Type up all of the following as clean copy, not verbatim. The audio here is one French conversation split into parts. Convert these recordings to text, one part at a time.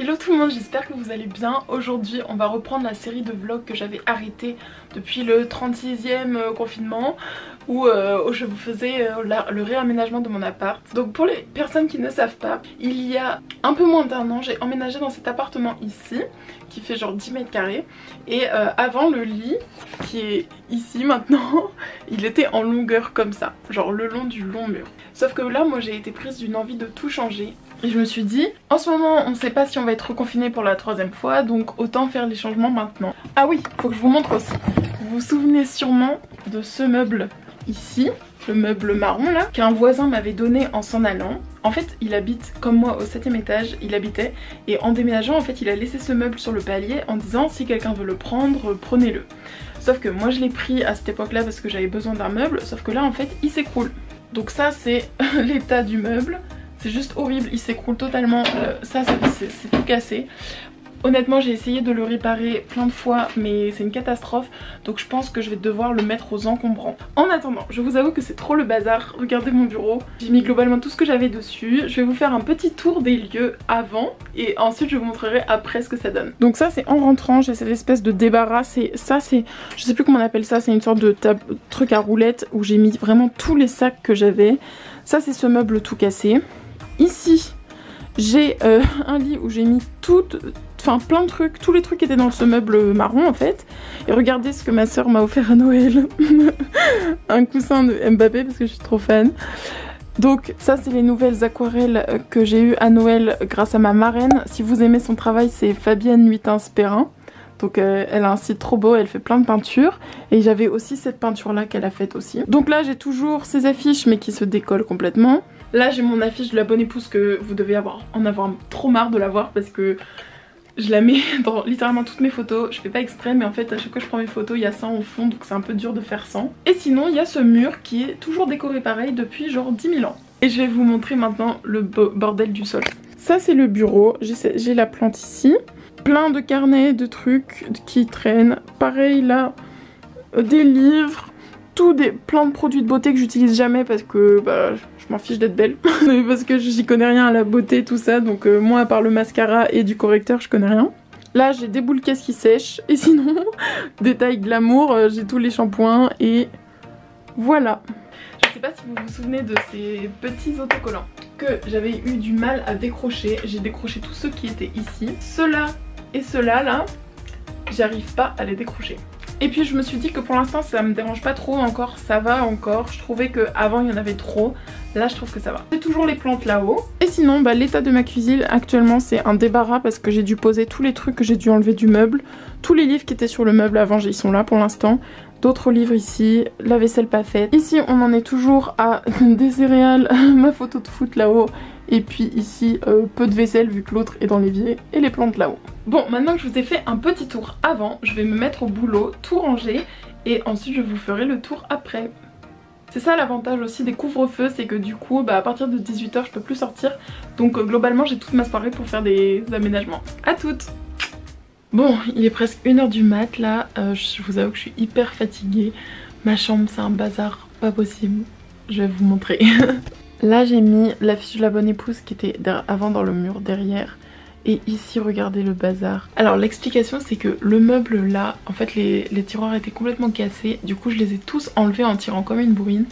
Hello tout le monde, j'espère que vous allez bien. Aujourd'hui on va reprendre la série de vlogs que j'avais arrêté depuis le 36e confinement où je vous faisais le réaménagement de mon appart. Donc pour les personnes qui ne savent pas, il y a un peu moins d'1 an j'ai emménagé dans cet appartement ici qui fait genre 10 mètres carrés et avant le lit qui est ici maintenant il était en longueur comme ça, genre le long du long mur. Sauf que là moi j'ai été prise d'une envie de tout changer. Et je me suis dit, en ce moment on ne sait pas si on va être reconfiné pour la 3e fois, donc autant faire les changements maintenant. Ah oui, faut que je vous montre aussi. Vous vous souvenez sûrement de ce meuble ici, le meuble marron là, qu'un voisin m'avait donné en s'en allant. En fait il habite comme moi au 7e étage, il habitait, et en déménageant en fait il a laissé ce meuble sur le palier en disant si quelqu'un veut le prendre, prenez-le. Sauf que moi je l'ai pris à cette époque là parce que j'avais besoin d'un meuble, sauf que là en fait il s'écroule. Donc ça c'est l'état du meuble. C'est juste horrible, il s'écroule totalement, ça c'est tout cassé. Honnêtement j'ai essayé de le réparer plein de fois mais c'est une catastrophe, donc je pense que je vais devoir le mettre aux encombrants. En attendant, je vous avoue que c'est trop le bazar, regardez mon bureau. J'ai mis globalement tout ce que j'avais dessus. Je vais vous faire un petit tour des lieux avant et ensuite je vous montrerai après ce que ça donne. Donc ça c'est en rentrant, j'ai cette espèce de débarras, ça c'est, je sais plus comment on appelle ça, c'est une sorte de truc à roulettes où j'ai mis vraiment tous les sacs que j'avais. Ça c'est ce meuble tout cassé. Ici j'ai un lit où j'ai mis plein de trucs, tous les trucs qui étaient dans ce meuble marron en fait. Et regardez ce que ma soeur m'a offert à Noël. Un coussin de Mbappé parce que je suis trop fan. Donc ça c'est les nouvelles aquarelles que j'ai eues à Noël grâce à ma marraine. Si vous aimez son travail, c'est Fabienne Nuitins-Perrin. Donc elle a un site trop beau, elle fait plein de peintures. Et j'avais aussi cette peinture là qu'elle a faite aussi. Donc là j'ai toujours ces affiches mais qui se décollent complètement. Là j'ai mon affiche de la bonne épouse que vous devez en avoir trop marre de la voir parce que je la mets dans littéralement toutes mes photos. Je fais pas exprès mais en fait à chaque fois que je prends mes photos il y a ça en fond, donc c'est un peu dur de faire sans. Et sinon il y a ce mur qui est toujours décoré pareil depuis genre 10 000 ans. Et je vais vous montrer maintenant le bordel du sol. Ça c'est le bureau, j'ai la plante ici. Plein de carnets, de trucs qui traînent. Pareil là, des livres. Plein de produits de beauté que j'utilise jamais parce que bah, je m'en fiche d'être belle. Parce que j'y connais rien à la beauté tout ça, donc moi à part le mascara et du correcteur je connais rien. Là j'ai des boules caisses qui sèchent et sinon détail glamour, j'ai tous les shampoings et voilà. Je sais pas si vous vous souvenez de ces petits autocollants que j'avais eu du mal à décrocher. J'ai décroché tous ceux qui étaient ici. Ceux-là et ceux-là là, j'arrive pas à les décrocher. Et puis je me suis dit que pour l'instant ça me dérange pas trop encore, ça va encore. Je trouvais qu'avant il y en avait trop, là je trouve que ça va. J'ai toujours les plantes là-haut. Et sinon bah, l'état de ma cuisine actuellement c'est un débarras parce que j'ai dû poser tous les trucs que j'ai dû enlever du meuble. Tous les livres qui étaient sur le meuble avant ils sont là pour l'instant. D'autres livres ici, la vaisselle pas faite. Ici on en est toujours à des céréales, ma photo de foot là-haut. Et puis ici peu de vaisselle vu que l'autre est dans l'évier et les plantes là-haut. Bon maintenant que je vous ai fait un petit tour avant, je vais me mettre au boulot, tout ranger et ensuite je vous ferai le tour après. C'est ça l'avantage aussi des couvre-feux, c'est que du coup bah, à partir de 18 h je peux plus sortir. Donc globalement j'ai toute ma soirée pour faire des aménagements. À toutes! Bon, il est presque 1 h du mat là, je vous avoue que je suis hyper fatiguée. Ma chambre c'est un bazar pas possible, je vais vous montrer. Là j'ai mis l'affiche de la bonne épouse qui était avant dans le mur derrière. Et ici regardez le bazar. Alors l'explication c'est que le meuble là, en fait les tiroirs étaient complètement cassés. Du coup je les ai tous enlevés en tirant comme une bourrine.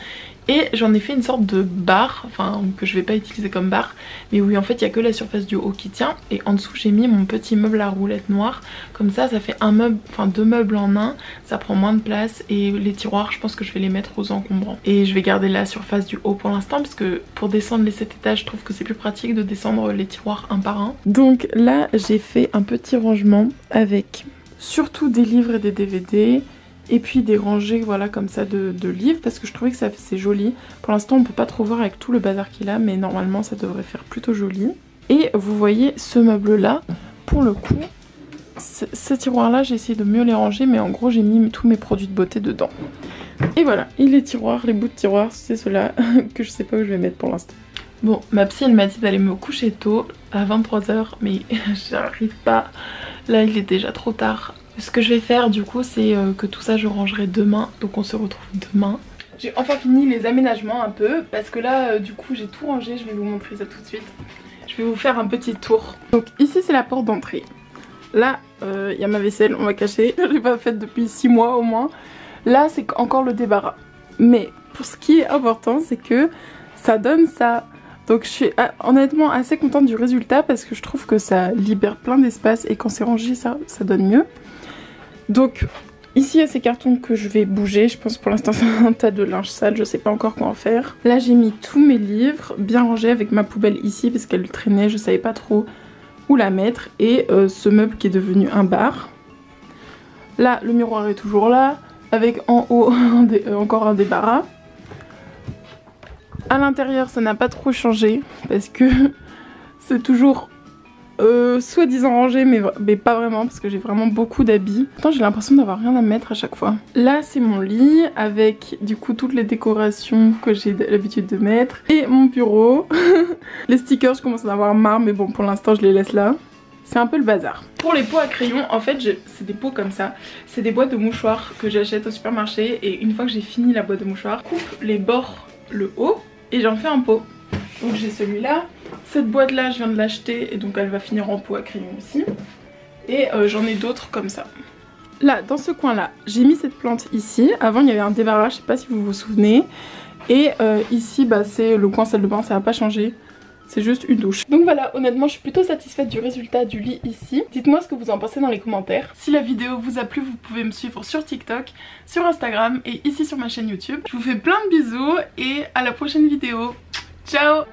Et j'en ai fait une sorte de barre, enfin que je vais pas utiliser comme barre, mais oui en fait il y a que la surface du haut qui tient. Et en dessous j'ai mis mon petit meuble à roulettes noires. Comme ça fait un meuble, enfin 2 meubles en un, ça prend moins de place. Et les tiroirs je pense que je vais les mettre aux encombrants. Et je vais garder la surface du haut pour l'instant parce que pour descendre les 7 étages je trouve que c'est plus pratique de descendre les tiroirs un par un. Donc là j'ai fait un petit rangement avec surtout des livres et des DVD. Et puis des rangées voilà comme ça de livres parce que je trouvais que c'est joli. Pour l'instant on peut pas trop voir avec tout le bazar qu'il a mais normalement ça devrait faire plutôt joli. Et vous voyez ce meuble là, pour le coup, ces tiroirs là j'ai essayé de mieux les ranger mais en gros j'ai mis tous mes produits de beauté dedans. Et voilà, et les tiroirs, les bouts de tiroirs c'est ceux-là que je sais pas où je vais mettre pour l'instant. Bon, ma psy elle m'a dit d'aller me coucher tôt à 23 h mais j'arrive pas, là il est déjà trop tard. Ce que je vais faire du coup c'est que tout ça je rangerai demain, donc on se retrouve demain. J'ai enfin fini les aménagements un peu parce que là du coup j'ai tout rangé, je vais vous montrer ça tout de suite. je vais vous faire un petit tour. Donc ici c'est la porte d'entrée. Là il y a ma vaisselle, on va cacher, je l'ai pas faite depuis 6 mois au moins. Là c'est encore le débarras. Mais pour ce qui est important c'est que ça donne ça. Donc je suis honnêtement assez contente du résultat parce que je trouve que ça libère plein d'espace et quand c'est rangé ça donne mieux. Donc ici il y a ces cartons que je vais bouger, je pense pour l'instant c'est un tas de linge sale, je sais pas encore quoi en faire. Là j'ai mis tous mes livres bien rangés avec ma poubelle ici parce qu'elle traînait, je savais pas trop où la mettre. Et ce meuble qui est devenu un bar. Là le miroir est toujours là avec en haut encore un débarras. À l'intérieur ça n'a pas trop changé parce que c'est toujours soi-disant rangé mais pas vraiment parce que j'ai vraiment beaucoup d'habits. Pourtant j'ai l'impression d'avoir rien à mettre à chaque fois. Là c'est mon lit avec du coup toutes les décorations que j'ai l'habitude de mettre. Et mon bureau. Les stickers je commence à en avoir marre mais bon pour l'instant je les laisse là. C'est un peu le bazar. Pour les pots à crayon, en fait c'est des pots comme ça. C'est des boîtes de mouchoirs que j'achète au supermarché. Et une fois que j'ai fini la boîte de mouchoirs, je coupe les bords, le haut et j'en fais un pot. Donc j'ai celui-là. Cette boîte là je viens de l'acheter et donc elle va finir en pot à crayon aussi. Et j'en ai d'autres comme ça. Là dans ce coin là j'ai mis cette plante ici. Avant il y avait un débarras, je sais pas si vous vous souvenez. Et ici bah, c'est le coin salle de bain, ça n'a pas changé. C'est juste une douche. Donc voilà, honnêtement je suis plutôt satisfaite du résultat du lit ici. Dites-moi ce que vous en pensez dans les commentaires. Si la vidéo vous a plu, vous pouvez me suivre sur TikTok, sur Instagram et ici sur ma chaîne YouTube. Je vous fais plein de bisous et à la prochaine vidéo. Ciao!